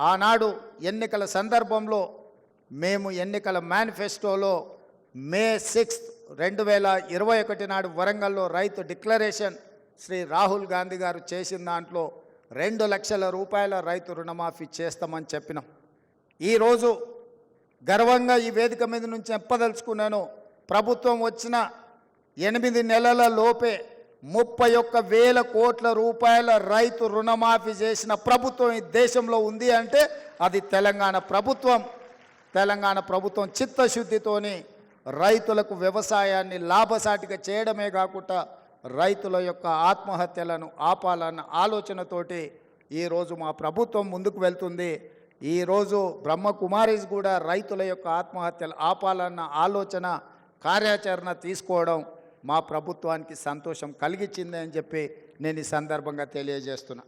ఆనాడు ఎన్నికల సందర్భంలో మేము ఎన్నికల మేనిఫెస్టోలో మే 6, 2021 నాడు వరంగల్లో రైతు డిక్లరేషన్ శ్రీ రాహుల్ గాంధీ గారు చేసిన దాంట్లో 2 లక్షల రూపాయల రైతు రుణమాఫీ చేస్తామని చెప్పినాం. ఈరోజు గర్వంగా ఈ వేదిక మీద నుంచి చెప్పదలుచుకున్నాను, ప్రభుత్వం వచ్చిన 8 నెలల లోపే 31,000 కోట్ల రూపాయల రైతు రుణమాఫీ చేసిన ప్రభుత్వం ఈ దేశంలో ఉంది అంటే అది తెలంగాణ ప్రభుత్వం. తెలంగాణ ప్రభుత్వం చిత్తశుద్ధితోని రైతులకు వ్యవసాయాన్ని లాభసాటిగా చేయడమే కాకుండా రైతుల యొక్క ఆత్మహత్యలను ఆపాలన్న ఆలోచనతోటి ఈరోజు మా ప్రభుత్వం ముందుకు వెళ్తుంది. ఈరోజు బ్రహ్మకుమారీస్ కూడా రైతుల యొక్క ఆత్మహత్యలు ఆపాలన్న ఆలోచన కార్యాచరణ తీసుకోవడం మా ప్రభుత్వానికి సంతోషం కలిగించింది అని చెప్పి నేను ఈ సందర్భంగా తెలియజేస్తున్నా.